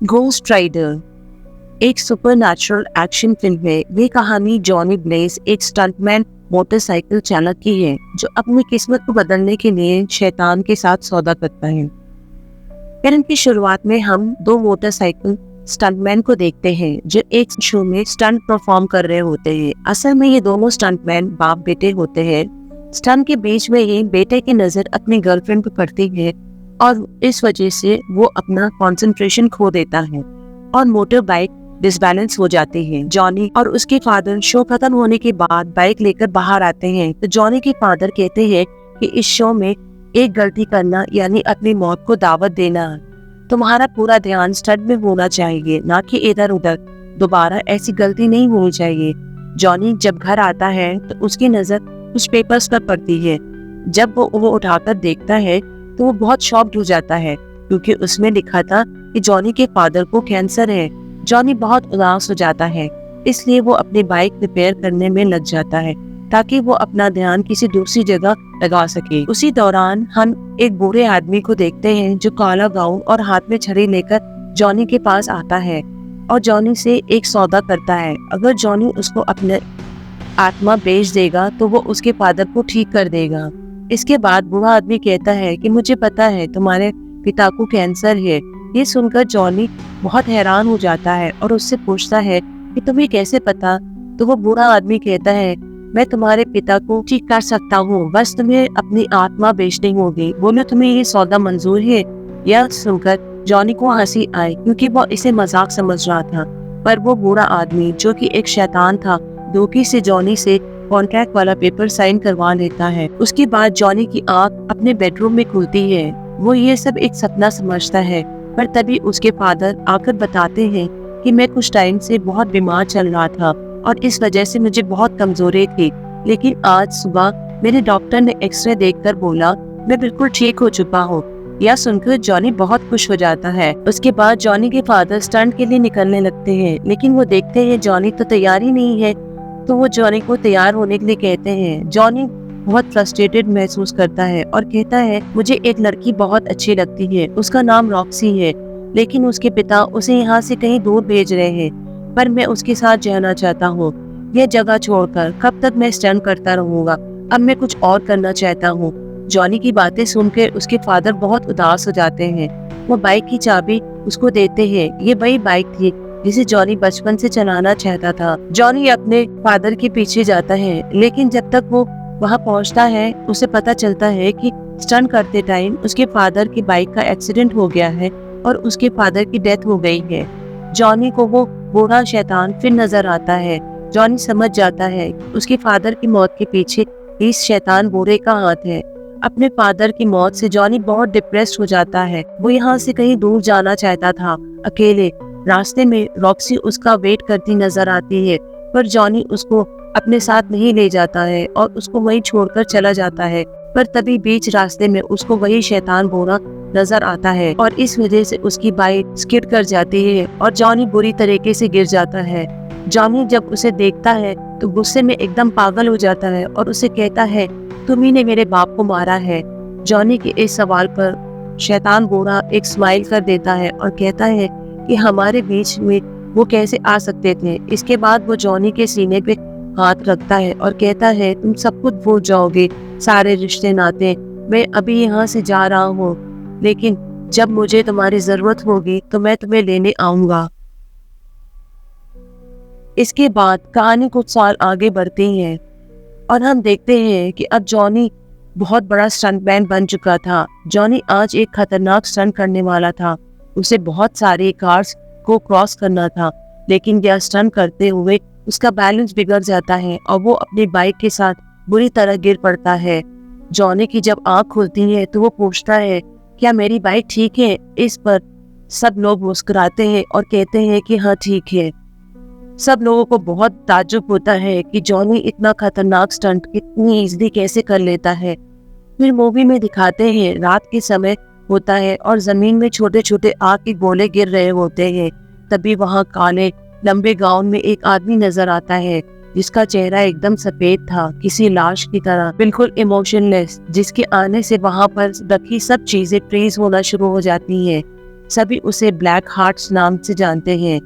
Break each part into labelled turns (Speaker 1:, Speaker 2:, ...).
Speaker 1: Ghost rider एक supernatural action film है। ये कहानी जॉनी ब्लेस एक स्टंटमैन मोटरसाइकिल चालक की है जो अपनी किस्मत को बदलने के लिए शैतान के साथ सौदा करता है। फिल्म की शुरुआत में हम दो मोटरसाइकिल स्टंटमैन को देखते हैं जो एक शो में स्टंट परफॉर्म कर रहे होते हैं। असल में ये दोनों स्टंटमैन बाप बेटे होते हैं। स्टंट के बीच में ही बेटे की नजर अपनी गर्लफ्रेंड पर पड़ती है और इस वजह से वो अपना कंसंट्रेशन खो देता है और मोटर बाइक डिसबैलेंस हो जाती है। जॉनी और उसके फादर शो खत्म होने के बाद बाइक लेकर बाहर आते हैं तो जॉनी के फादर कहते हैं कि इस शो में एक गलती करना यानी अपनी मौत को दावत देना। तुम्हारा पूरा ध्यान स्टंट में होना चाहिए, ना कि इधर उधर। दोबारा ऐसी गलती नहीं होनी चाहिए। जॉनी जब घर आता है तो उसकी नजर कुछ पेपर्स पर पड़ती है। जब वो उठाकर देखता है तो वो बहुत शॉक्ड हो जाता है क्योंकि उसमें लिखा था कि जॉनी के फादर को कैंसर है। जॉनी बहुत उदास हो जाता है, इसलिए वो अपनी बाइक रिपेयर करने में लग जाता है ताकि वो अपना ध्यान किसी दूसरी जगह लगा सके। उसी दौरान हम एक बूढ़े आदमी को देखते हैं जो काला गाउन और हाथ में छड़ी लेकर जॉनी के पास आता है और जॉनी से एक सौदा करता है। अगर जॉनी उसको अपने आत्मा बेच देगा तो वो उसके फादर को ठीक कर देगा। इसके बाद बूढ़ा आदमी कहता है कि मुझे पता है तुम्हारे पिता को कैंसर है। ये सुनकर जॉनी बहुत हैरान हो जाता है और उससे पूछता है कि तुम्हें कैसे पता। तो वो बूढ़ा आदमी कहता है मैं तुम्हारे पिता को ठीक कर सकता हूँ, बस तुम्हें अपनी आत्मा बेचनी होगी। बोलो तुम्हें ये सौदा मंजूर है। यह सुनकर जॉनी को हंसी आई क्योंकि वो इसे मजाक समझ रहा था, पर वो बूढ़ा आदमी जो कि एक शैतान था धोखे से जॉनी से कॉन्ट्रैक्ट वाला पेपर साइन करवा लेता है। उसके बाद जॉनी की आंख अपने बेडरूम में खुलती है। वो ये सब एक सपना समझता है, पर तभी उसके फादर आकर बताते हैं कि मैं कुछ टाइम से बहुत बीमार चल रहा था और इस वजह से मुझे बहुत कमजोरी थी, लेकिन आज सुबह मेरे डॉक्टर ने एक्सरे देखकर बोला मैं बिल्कुल ठीक हो चुका हूँ। यह सुनकर जॉनी बहुत खुश हो जाता है। उसके बाद जॉनी के फादर स्टंट के लिए निकलने लगते हैं, लेकिन वो देखते हैं जॉनी तो तैयार ही नहीं है, तो वो जॉनी को तैयार होने के लिए कहते हैं। जॉनी बहुत फ्रस्ट्रेटेड महसूस करता है और कहता है मुझे एक लड़की बहुत अच्छी लगती है, उसका नाम रॉक्सी है, लेकिन उसके पिता उसे यहाँ से कहीं दूर भेज रहे हैं, पर मैं उसके साथ जाना चाहता हूँ। यह जगह छोड़कर कब तक मैं स्टंट करता रहूंगा, अब मैं कुछ और करना चाहता हूँ। जॉनी की बातें सुनकर उसके फादर बहुत उदास हो जाते हैं। वो बाइक की चाबी उसको देते हैं। ये वही बाइक थी जिसे जॉनी बचपन से चलाना चाहता था। जॉनी अपने फादर के पीछे जाता है, लेकिन जब तक वो वहाँ पहुँचता है उसे पता चलता है कि स्टंट करते टाइम उसके फादर की बाइक का एक्सीडेंट हो गया है और उसके फादर की डेथ हो गई है। जॉनी को वो बूढ़ा शैतान फिर नजर आता है। जॉनी समझ जाता है कि उसके फादर की मौत के पीछे इस शैतान बूढ़े का हाथ है। अपने फादर की मौत से जॉनी बहुत डिप्रेस्ड हो जाता है। वो यहाँ से कहीं दूर जाना चाहता था अकेले। रास्ते में रॉक्सी उसका वेट करती नजर आती है, पर जॉनी उसको अपने साथ नहीं ले जाता है और उसको वहीं छोड़कर चला जाता है। पर तभी बीच रास्ते में उसको वही शैतान बूढ़ा नजर आता है और इस वजह से उसकी बाइक स्किड कर जाती है और जॉनी बुरी तरीके से गिर जाता है। जॉनी जब उसे देखता है तो गुस्से में एकदम पागल हो जाता है और उसे कहता है तुम्ही ने मेरे बाप को मारा है। जॉनी के इस सवाल पर शैतान बूढ़ा एक स्माइल कर देता है और कहता है कि हमारे बीच में वो कैसे आ सकते थे। इसके बाद वो जॉनी के सीने पे हाथ रखता है और कहता है तुम सब कुछ भूल जाओगे, सारे रिश्ते नाते। मैं अभी यहाँ से जा रहा हूँ, लेकिन जब मुझे तुम्हारी जरूरत होगी तो मैं तुम्हें लेने आऊंगा। इसके बाद कहानी कुछ साल आगे बढ़ती है और हम देखते हैं कि अब जॉनी बहुत बड़ा स्टंटमैन बन चुका था। जॉनी आज एक खतरनाक स्टंट करने वाला था। उसे बहुत सारे कार्स को क्रॉस करना था, लेकिन यह स्टंट करते हुए उसका बैलेंस बिगड़ जाता है और वो अपनी बाइक के साथ बुरी तरह गिर पड़ता है। जॉनी की जब आंख खुलती है तो वो पूछता है क्या मेरी बाइक ठीक है। इस पर सब लोग मुस्कुराते हैं और कहते हैं कि हाँ ठीक है। सब लोगों को बहुत ताज्जुब होता है कि जॉनी इतना खतरनाक स्टंट इतनी इजीली कैसे कर लेता है। फिर मूवी में दिखाते हैं रात के समय होता है और जमीन में छोटे छोटे आग के गोले गिर रहे होते हैं। तभी वहाँ काले लंबे गाउन में एक आदमी नजर आता है जिसका चेहरा एकदम सफेद था, किसी लाश की तरह, बिल्कुल इमोशनलेस, जिसके आने से वहाँ पर रखी सब चीजें फ्रीज होना शुरू हो जाती हैं। सभी उसे ब्लैक हार्ट्स नाम से जानते हैं।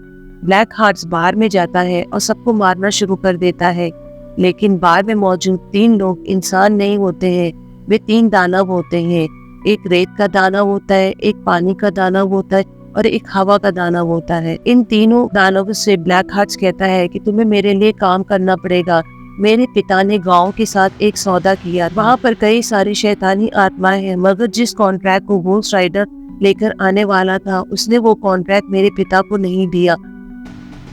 Speaker 1: ब्लैक हार्ट्स बार में जाता है और सबको मारना शुरू कर देता है, लेकिन बार में मौजूद 3 लोग इंसान नहीं होते हैं, वे 3 दानव होते हैं। एक रेत का दानव होता है, एक पानी का दानव होता है और एक हवा का दानव होता है। इन तीनों दानवों से ब्लैक हार्ट्स कहता है कि तुम्हें मेरे लिए काम करना पड़ेगा। मेरे पिता ने गांव के साथ एक सौदा किया, वहाँ पर कई सारी शैतानी आत्माएं हैं, मगर जिस कॉन्ट्रैक्ट को घोस्ट राइडर लेकर आने वाला था, उसने वो कॉन्ट्रैक्ट मेरे पिता को नहीं दिया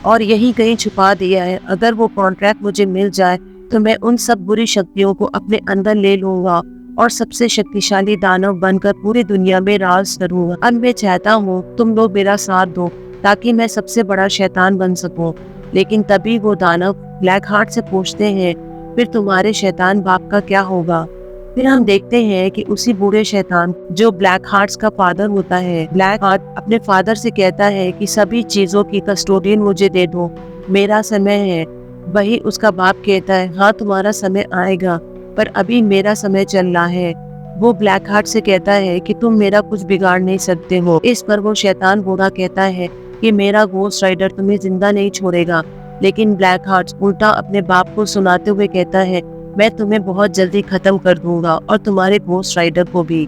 Speaker 1: और यही कहीं छुपा दिया है। अगर वो कॉन्ट्रैक्ट मुझे मिल जाए तो मैं उन सब बुरी शक्तियों को अपने अंदर ले लूंगा और सबसे शक्तिशाली दानव बनकर पूरी दुनिया में राज करूंगा। अब मैं चाहता हूँ तुम लोग मेरा साथ दो ताकि मैं सबसे बड़ा शैतान बन सकूं। लेकिन तभी वो दानव ब्लैक हार्ट से पूछते हैं, फिर तुम्हारे शैतान बाप का क्या होगा? फिर हम देखते हैं कि उसी बूढ़े शैतान जो ब्लैक हार्ट्स का फादर होता है, ब्लैक हार्ट अपने फादर से कहता है कि सभी चीजों की कस्टोडियन मुझे दे दो, मेरा समय है। वही उसका बाप कहता है, हाँ तुम्हारा समय आएगा, पर अभी मेरा समय चल रहा है। वो ब्लैक हार्ट से कहता है कि तुम मेरा कुछ बिगाड़ नहीं सकते हो। इस पर वो शैतान बूढ़ा कहता है कि मेरा घोस्ट राइडर तुम्हें जिंदा नहीं छोड़ेगा। लेकिन ब्लैक हार्ट उल्टा अपने बाप को सुनाते हुए कहता है, मैं तुम्हें बहुत जल्दी खत्म कर दूंगा और तुम्हारे घोस्ट राइडर को भी।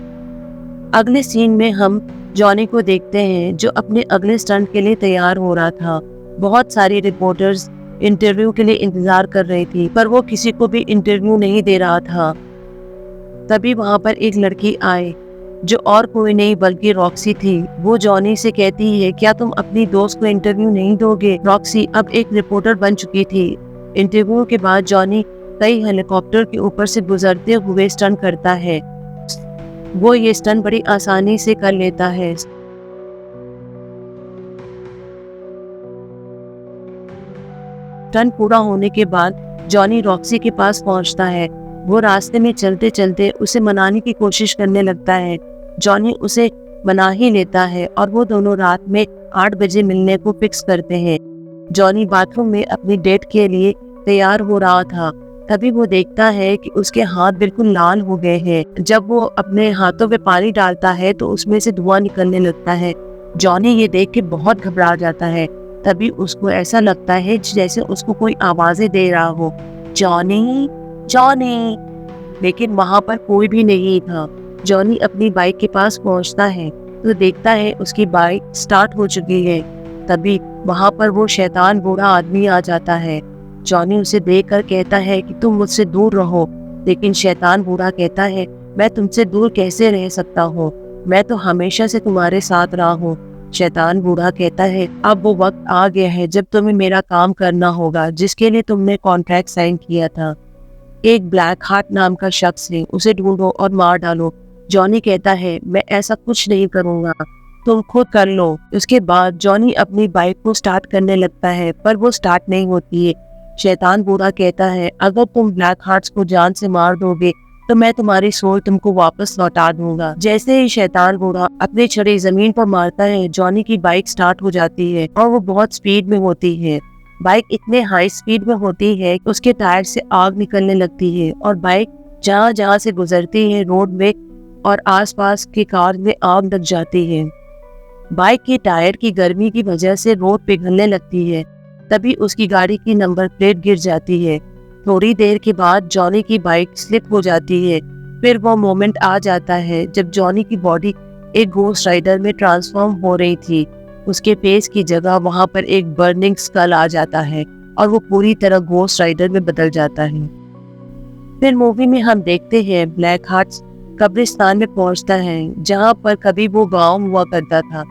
Speaker 1: अगले सीन में हम जॉनी को देखते हैं जो अपने अगले स्टंट के लिए तैयार हो रहा था। बहुत सारी रिपोर्टर्स इंटरव्यू के लिए इंतजार कर रही थी, पर वो किसी को भी इंटरव्यू नहीं दे रहा था। तभी वहां पर एक लड़की आई जो और कोई नहीं बल्कि रॉक्सी थी। वो जॉनी से कहती है, क्या तुम अपनी दोस्त को इंटरव्यू नहीं दोगे? रॉक्सी अब एक रिपोर्टर बन चुकी थी। इंटरव्यू के बाद जॉनी कई हेलीकॉप्टर के ऊपर से गुजरते हुए स्टंट करता है। वो ये स्टंट बड़ी आसानी से कर लेता है। स्टंट पूरा होने के बाद जॉनी रॉक्सी के पास पहुंचता है। वो रास्ते में चलते चलते उसे मनाने की कोशिश करने लगता है। जॉनी उसे मना ही लेता है और वो दोनों रात में 8 बजे मिलने को फिक्स करते हैं। जॉनी बाथरूम में अपनी डेट के लिए तैयार हो रहा था, तभी वो देखता है कि उसके हाथ बिल्कुल लाल हो गए हैं। जब वो अपने हाथों पे पानी डालता है तो उसमें से धुआं निकलने लगता है। जॉनी ये देख के बहुत घबरा जाता है। तभी उसको ऐसा लगता है जैसे उसको कोई आवाजें दे रहा हो, जॉनी जॉनी, लेकिन वहां पर कोई भी नहीं था। जॉनी अपनी बाइक के पास पहुंचता है तो देखता है उसकी बाइक स्टार्ट हो चुकी है। तभी वहां पर वो शैतान बूढ़ा आदमी आ जाता है। जॉनी उसे देखकर कहता है कि तुम मुझसे दूर रहो, लेकिन शैतान बूढ़ा कहता है, मैं तुमसे दूर कैसे रह सकता हूँ, मैं तो हमेशा से तुम्हारे साथ रहा हूँ। शैतान बूढ़ा कहता है, अब वो वक्त आ गया है जब तुम्हें मेरा काम करना होगा जिसके लिए तुमने कॉन्ट्रैक्ट साइन किया था। एक ब्लैक हार्ट नाम का शख्स है, उसे ढूंढो और मार डालो। जॉनी कहता है, मैं ऐसा कुछ नहीं करूंगा, तुम खुद कर लो। उसके बाद जॉनी अपनी बाइक को स्टार्ट करने लगता है, पर वो स्टार्ट नहीं होती है। शैतान बूढ़ा कहता है, अगर तुम ब्लैक हार्ट्स को जान से मार दोगे तो मैं तुम्हारी सोल तुमको वापस लौटा दूंगा। जैसे ही शैतान बूढ़ा अपने छड़ी जमीन पर मारता है, जॉनी की बाइक स्टार्ट हो जाती है और वो बहुत स्पीड में होती है। बाइक इतने हाई स्पीड में होती है कि उसके टायर से आग निकलने लगती है और बाइक जहाँ जहाँ से गुजरती है रोड में और आसपास की कार में आग लग जाती है। बाइक के टायर की गर्मी की वजह से रोड पिघलने लगती है। तभी उसकी गाड़ी की नंबर प्लेट गिर जाती है। थोड़ी देर के बाद जॉनी की बाइक स्लिप हो जाती है। फिर वो मोमेंट आ जाता है जब जॉनी की बॉडी एक घोस्ट राइडर में ट्रांसफॉर्म हो रही थी। उसके फेस की जगह वहां पर एक बर्निंग स्कल आ जाता है और वो पूरी तरह घोस्ट राइडर में बदल जाता है। फिर मूवी में हम देखते हैं ब्लैक हार्ट्स कब्रिस्तान में पहुंचता है जहां पर कभी वो गांव हुआ करता था।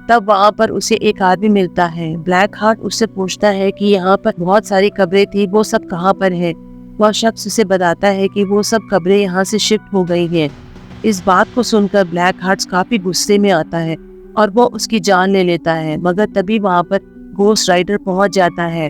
Speaker 1: तब वहां पर उसे एक आदमी मिलता है। ब्लैक हार्ट उससे पूछता है कि यहाँ पर बहुत सारी कब्रें थी, वो सब कहाँ पर है? वह शख्स उसे बताता है कि वो सब कब्रें यहाँ से शिफ्ट हो गई हैं। इस बात को सुनकर ब्लैक हार्ट काफी गुस्से में आता है और वो उसकी जान ले लेता है, मगर तभी वहां पर घोस्ट राइडर पहुंच जाता है।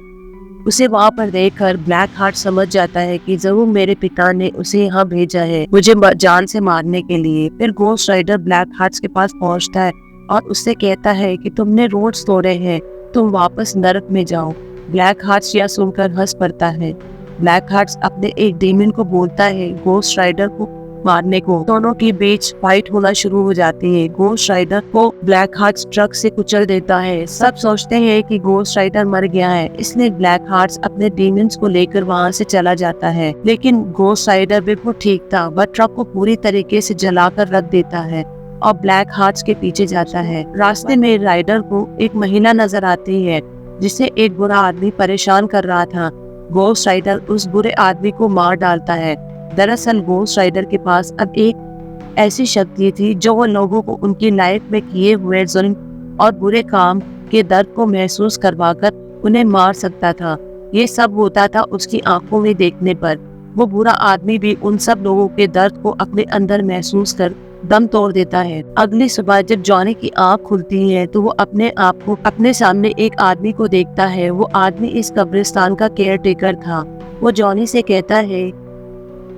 Speaker 1: उसे वहां पर देखकर ब्लैक हार्ट समझ जाता है कि जरूर मेरे पिता ने उसे यहाँ भेजा है मुझे जान से मारने के लिए। फिर घोस्ट राइडर ब्लैक हार्ट के पास पहुंचता है और उससे कहता है कि तुमने रोड्स तोड़े हैं, तुम वापस नरक में जाओ। ब्लैक हार्ट्स यह सुनकर हंस पड़ता है। ब्लैक हार्ट्स अपने एक डेमन को बोलता है घोस्ट राइडर को मारने को। दोनों के बीच फाइट होना शुरू हो जाती है। घोस्ट राइडर को ब्लैक हार्ट्स ट्रक से कुचल देता है। सब सोचते हैं कि घोस्ट राइडर मर गया है, इसलिए ब्लैक हार्ट्स अपने डीमंस को लेकर वहाँ से चला जाता है। लेकिन घोस्ट राइडर बिल्कुल ठीक था, वह ट्रक को पूरी तरीके से जलाकर रख देता है और ब्लैक हार्ट्स के पीछे जाता है। रास्ते में राइडर को एक महिला नजर आती है जिसे एक बुरा आदमी परेशान कर रहा था। घोस्ट राइडर उस बुरे आदमी को मार डालता है। दरअसल घोस्ट राइडर के पास अब एक ऐसी शक्ति थी जो वो लोगों को उनकी लाइफ में किए हुए जुल्म और बुरे काम के दर्द को महसूस करवाकर उन्हें मार सकता था। ये सब होता था उसकी आंखों में देखने पर। वो बुरा आदमी भी उन सब लोगों के दर्द को अपने अंदर महसूस कर दम तोड़ देता है। अगली सुबह जब जॉनी की आंख खुलती है तो वो अपने आप को अपने सामने एक आदमी को देखता है। वो आदमी इस कब्रिस्तान का केयर टेकर था। वो जॉनी से कहता है,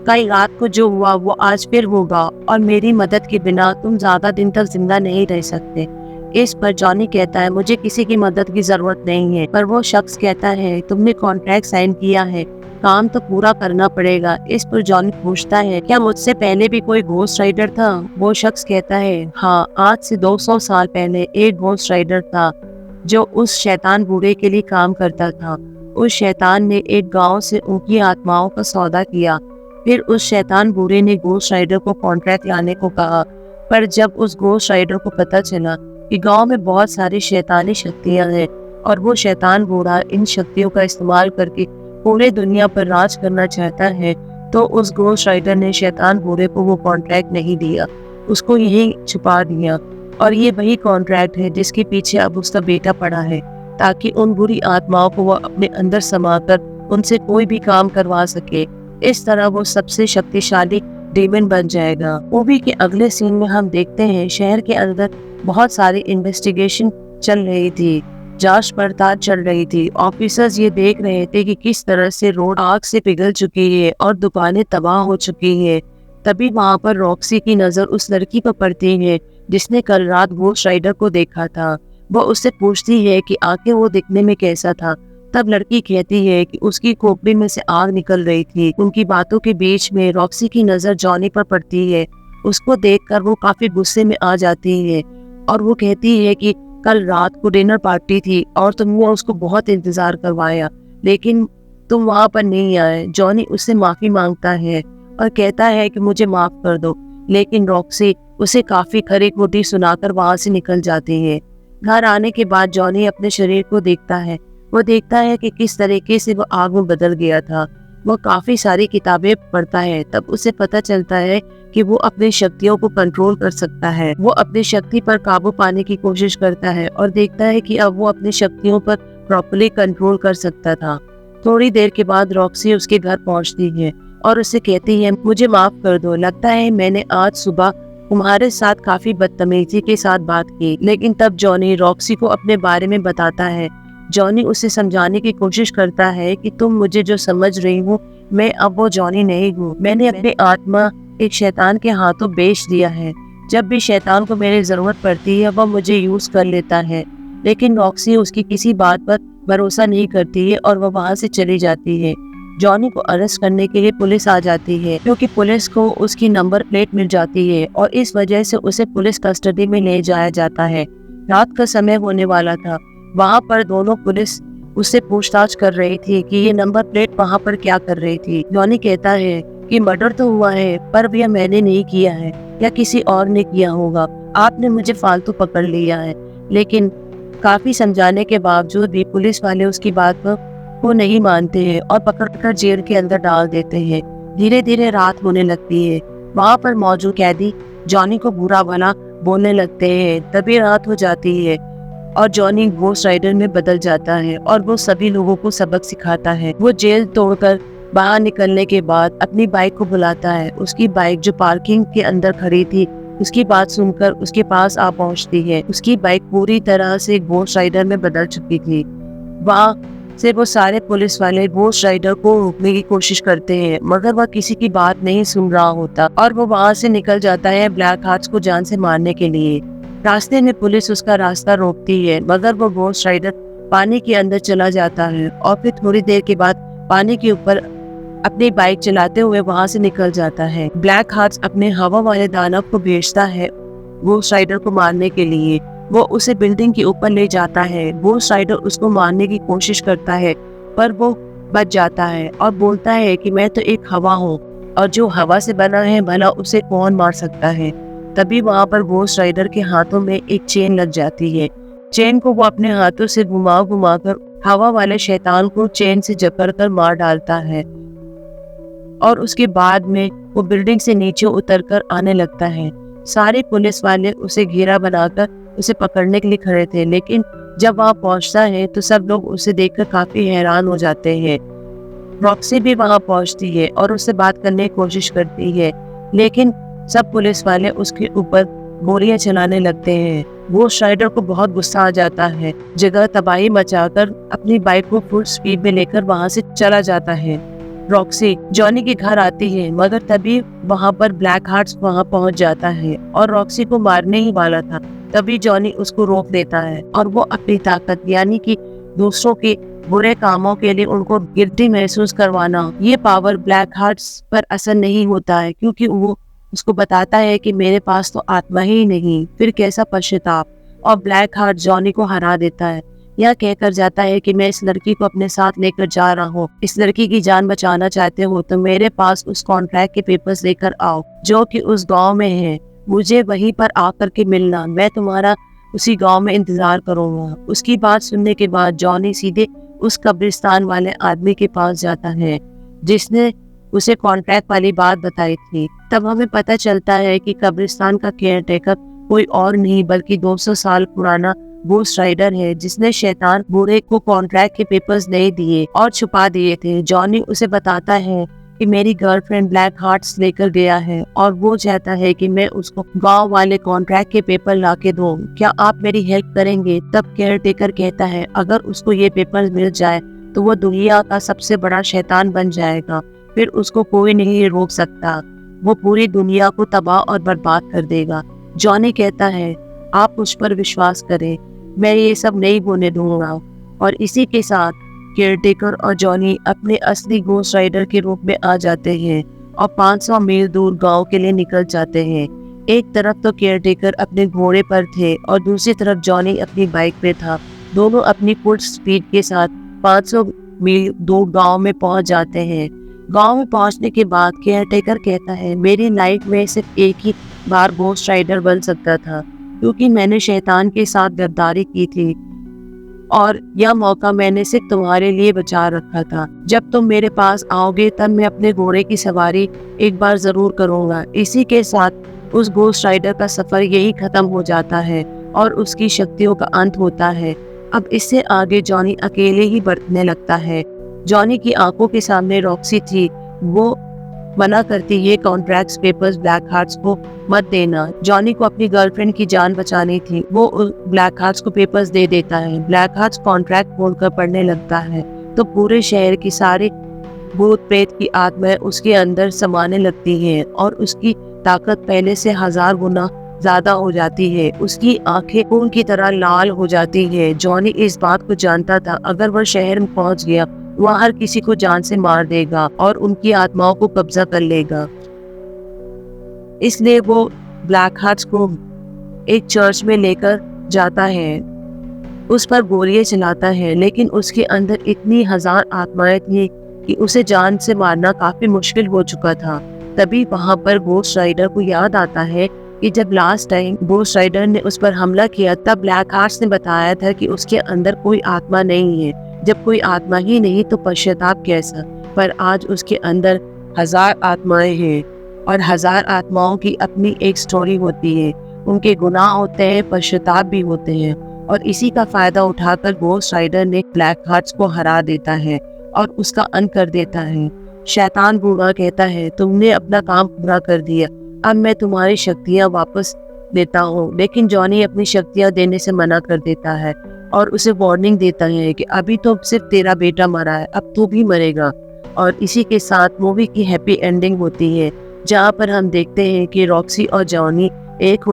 Speaker 1: कल रात को जो हुआ वो आज फिर होगा और मेरी मदद के बिना तुम ज्यादा दिन तक जिंदा नहीं रह सकते। इस पर जॉनी कहता है, मुझे किसी की मदद की जरूरत नहीं है। पर वो शख्स कहता है, तुमने कॉन्ट्रैक्ट साइन किया है, काम तो पूरा करना पड़ेगा। इस पर जॉनी पूछता है, क्या मुझसे पहले भी कोई घोस्ट राइडर था? वो शख्स कहता है, हाँ, आज से 200 साल पहले एक घोस्ट राइडर था जो उस शैतान बूढ़े के लिए काम करता था। उस शैतान ने एक गांव से उनकी आत्माओं का सौदा किया। फिर उस शैतान बूढ़े ने घोस्ट राइडर को कॉन्ट्रैक्ट लाने को कहा। पर जब उस घोस्ट राइडर को पता चला कि गांव में बहुत सारी शैतानी शक्तियां हैं और वो शैतान बूढ़ा इन शक्तियों का इस्तेमाल करके पूरे दुनिया पर राज करना चाहता है, तो उस घोस्ट राइडर ने शैतान बूढ़े को वो कॉन्ट्रैक्ट नहीं दिया, उसको यही छुपा दिया। और ये वही कॉन्ट्रैक्ट है जिसके पीछे अब उसका बेटा पड़ा है, ताकि उन बुरी आत्माओं को वो अपने अंदर समाकर उनसे कोई भी काम करवा सके। इस तरह वो सबसे शक्तिशाली डीमन बन जाएगा। मूवी के अगले सीन में हम देखते हैं शहर के अंदर बहुत सारी इन्वेस्टिगेशन चल रही थी, जांच पड़ताल चल रही थी। ऑफिसर्स ये देख रहे थे कि किस तरह से रोड आग से पिघल चुकी है और दुकानें तबाह हो चुकी है। तभी वहाँ पर रॉक्सी की नजर उस लड़की पर पड़ती है जिसने कल रात घोस्ट राइडर को देखा था। वो उससे पूछती है कि आखिर वो दिखने में कैसा था। तब लड़की कहती है कि उसकी खोपड़ी में से आग निकल रही थी। उनकी बातों के बीच में रॉक्सी की नजर जॉनी पर पड़ती है। उसको देखकर वो काफी गुस्से में आ जाती है और वो कहती है कि कल रात को डिनर पार्टी थी और तुमने उसको बहुत इंतजार करवाया, लेकिन तुम वहाँ पर नहीं आए। जॉनी उससे माफी मांगता है और कहता है कि मुझे माफ कर दो, लेकिन रॉक्सी उसे काफी खरी खोटी सुनाकर वहाँ से निकल जाती है। घर आने के बाद जॉनी अपने शरीर को देखता है। वो देखता है कि किस तरीके से वो आग में बदल गया था। वो काफी सारी किताबें पढ़ता है। तब उसे पता चलता है कि वो अपनी शक्तियों को कंट्रोल कर सकता है। वो अपनी शक्ति पर काबू पाने की कोशिश करता है और देखता है कि अब वो अपनी शक्तियों पर प्रॉपर्ली कंट्रोल कर सकता था। थोड़ी देर के बाद रॉक्सी उसके घर पहुंचती है और उसे कहती है, मुझे माफ कर दो, लगता है मैंने आज सुबह तुम्हारे साथ काफी बदतमीजी के साथ बात की। लेकिन तब जॉनी रॉक्सी को अपने बारे में बताता है। जॉनी उसे समझाने की कोशिश करता है कि तुम मुझे जो समझ रही हो, मैं अब वो जॉनी नहीं हूँ। मैंने अपनी आत्मा एक शैतान के हाथों बेच दिया है। जब भी शैतान को मेरी जरूरत पड़ती है वह मुझे यूज कर लेता है। लेकिन रॉक्सी उसकी किसी बात पर भरोसा नहीं करती है और वह वहाँ से चली जाती है। जॉनी को अरेस्ट करने के लिए पुलिस आ जाती है, क्योंकि पुलिस को उसकी नंबर प्लेट मिल जाती है और इस वजह से उसे पुलिस कस्टडी में ले जाया जाता है। रात का समय होने वाला था। वहाँ पर दोनों पुलिस उससे पूछताछ कर रही थी कि ये नंबर प्लेट वहाँ पर क्या कर रही थी। जॉनी कहता है कि मर्डर तो हुआ है, पर यह मैंने नहीं किया है, या किसी और ने किया होगा। आपने मुझे फालतू पकड़ लिया है। लेकिन काफी समझाने के बावजूद भी पुलिस वाले उसकी बात को नहीं मानते हैं और पकड़कर जेल के अंदर डाल देते हैं। धीरे धीरे रात होने लगती है। वहाँ पर मौजूद कैदी जॉनी को बुरा भला बोलने लगते हैं। तभी रात हो जाती है और जॉनी घोस्ट राइडर में बदल जाता है और वो सभी लोगों को सबक सिखाता है। वो जेल तोड़कर बाहर निकलने के बाद अपनी बाइक को बुलाता है। उसकी बाइक जो पार्किंग के अंदर खड़ी थी, उसकी बात सुनकर उसके पास आ पहुंचती है। उसकी बाइक पूरी तरह से घोस्ट राइडर में बदल चुकी थी। वहाँ से वो सारे पुलिस वाले घोस्ट राइडर को रोकने की कोशिश करते हैं, मगर वह किसी की बात नहीं सुन रहा होता और वो वहाँ से निकल जाता है ब्लैक हार्ट्स को जान से मारने के लिए। रास्ते में पुलिस उसका रास्ता रोकती है, मगर वो घोस्ट राइडर पानी के अंदर चला जाता है और फिर थोड़ी देर के बाद पानी के ऊपर अपनी बाइक चलाते हुए वहाँ से निकल जाता है। ब्लैक हार्ट अपने हवा वाले दानव को भेजता है घोस्ट राइडर को मारने के लिए। वो उसे बिल्डिंग के ऊपर ले जाता है। घोस्ट राइडर उसको मारने की कोशिश करता है पर वो बच जाता है और बोलता है कि मैं तो एक हवा हूँ और जो हवा से बना है भला उसे कौन मार सकता है। तभी वहाँ पर घोस्ट राइडर के हाथों में एक चेन लग जाती है। चेन को वो अपने हाथों से घुमा घुमा कर हवा वाले शैतान को चेन से जकड़ कर मार डालता है और उसके बाद में वो बिल्डिंग से नीचे उतरकर आने लगता है। सारे पुलिस वाले उसे घेरा बनाकर उसे पकड़ने के लिए खड़े थे, लेकिन जब वहाँ पहुँचता है तो सब लोग उसे देखकर काफी हैरान हो जाते हैं। रॉक्सी भी वहाँ पहुँचती है और उससे बात करने की कोशिश करती है, लेकिन सब पुलिस वाले उसके ऊपर गोलियां चलाने लगते हैं। घोस्ट राइडर को बहुत गुस्सा आ जाता है, जगह तबाही मचाकर अपनी बाइक को फुल स्पीड में लेकर वहाँ से चला जाता है। रॉक्सी जॉनी के घर आती है, मगर तभी वहाँ पर ब्लैक हार्ट वहाँ पहुँच जाता है और रॉक्सी को मारने ही वाला था। तभी जॉनी उसको रोक देता है और वो अपनी ताकत यानी कि दूसरों के बुरे कामों के लिए उनको गिल्टी महसूस करवाना, ये पावर ब्लैक हार्ट्स पर असर नहीं होता है, क्योंकि वो उसको बताता है कि मेरे पास तो आत्मा ही नहीं, फिर कैसा पश्चाताप। और ब्लैक हार्ट जॉनी को हरा देता है। यह कहकर जाता है कि मैं इस लड़की को अपने साथ लेकर जा रहा हूँ। इस लड़की की जान बचाना चाहते हो तो मेरे पास उस कॉन्ट्रैक्ट के पेपर्स लेकर आओ जो कि उस गांव में है। मुझे वहीं पर आकर के मिलना, मैं तुम्हारा उसी गांव में इंतजार करूंगा। उसकी बात सुनने के बाद जॉनी सीधे उस कब्रिस्तान वाले आदमी के पास जाता है जिसने उसे कॉन्ट्रैक्ट वाली बात बताई थी। तब हमें पता चलता है कि कब्रिस्तान का केयरटेकर कोई और नहीं बल्कि 200 साल पुराना घोस्ट राइडर है, जिसने शैतान बूढ़े को कॉन्ट्रैक्ट के पेपर्स नहीं दिए और छुपा दिए थे। जॉनी उसे बताता है कि मेरी गर्लफ्रेंड ब्लैक हार्ट्स लेकर गया है और वो चाहता है कि मैं उसको गांव वाले कॉन्ट्रैक्ट के पेपर लाके दूं। क्या आप मेरी हेल्प करेंगे? तब केयरटेकर कहता है अगर उसको ये पेपर मिल जाए तो वो दुनिया का सबसे बड़ा शैतान बन जाएगा, फिर उसको कोई नहीं रोक सकता, वो पूरी दुनिया को तबाह और बर्बाद कर देगा। जॉनी कहता है आप मुझ पर विश्वास करें, मैं ये सब नहीं होने दूंगा। और इसी के साथ केयरटेकर और जॉनी अपने असली घोस्ट राइडर के रूप में आ जाते हैं और 500 मील दूर गांव के लिए निकल जाते हैं। एक तरफ तो केयरटेकर अपने घोड़े पर थे और दूसरी तरफ जॉनी अपनी बाइक पे था। दोनों अपनी फुल स्पीड के साथ 500 मील दूर गांव में पहुंच जाते हैं। गांव में पहुंचने के बाद केयरटेकर कहता है मेरी लाइफ में सिर्फ एक ही बार घोस्ट राइडर बन सकता था, क्योंकि मैंने शैतान के साथ गद्दारी की थी और यह मौका मैंने सिर्फ तुम्हारे लिए बचा रखा था। जब तुम मेरे पास आओगे तब मैं अपने घोड़े की सवारी एक बार जरूर करूंगा। इसी के साथ उस घोस्ट राइडर का सफर यही खत्म हो जाता है और उसकी शक्तियों का अंत होता है। अब इससे आगे जॉनी अकेले ही बढ़ने लगता है। जॉनी की आंखों के सामने रॉक्सी थी, वो मना करती ये कॉन्ट्रैक्ट्स पेपर्स ब्लैक हार्ट्स को मत देना। जॉनी को अपनी गर्लफ्रेंड की जान बचानी थी, वो ब्लैक हार्ट्स को पेपर्स दे देता है। ब्लैक हार्ट्स कॉन्ट्रैक्ट खोलकर पढ़ने लगता है तो पूरे शहर की सारी भूत प्रेत की आत्माएं उसके अंदर समाने लगती हैं और उसकी ताकत पहले से 1000 गुना ज्यादा हो जाती है। उसकी आंखें खून की तरह लाल हो जाती है। जॉनी इस बात को जानता था अगर वह शहर में पहुंच गया वह हर किसी को जान से मार देगा और उनकी आत्माओं को कब्जा कर लेगा। इसलिए वो ब्लैक हार्ट्स को एक चर्च में लेकर जाता है, उस पर गोलियां चलाता है, लेकिन उसके अंदर इतनी 1000 आत्माएं थी कि उसे जान से मारना काफी मुश्किल हो चुका था। तभी वहां पर घोस्ट राइडर को याद आता है कि जब लास्ट टाइम घोस्ट राइडर ने उस पर हमला किया तब ब्लैक हार्ट्स ने बताया था कि उसके अंदर कोई आत्मा नहीं है। जब कोई आत्मा ही नहीं तो पश्चाताप कैसा? पर आज उसके अंदर 1000 आत्माएं हैं और 1000 आत्माओं की अपनी एक स्टोरी होती है। उनके गुनाह होते हैं, पश्चाताप भी होते हैं और इसी का फायदा उठाकर घोस्ट राइडर ने ब्लैक हार्ट्स को हरा देता है और उसका अंत कर देता है। शैतान बूढ़ा कहता है तुमने अपना काम पूरा कर दिया, अब मैं तुम्हारी शक्तियाँ वापस देता हूँ। लेकिन जॉनी अपनी शक्तियाँ देने से मना कर देता है और उसे वार्निंग देता है कि अभी तो सिर्फ तेरा बेटा मरा है, अब तू भी मरेगा। और इसी के साथ मूवी की हैप्पी एंडिंग होती है, जहाँ पर हम देखते हैं कि रॉक्सी और जॉनी एक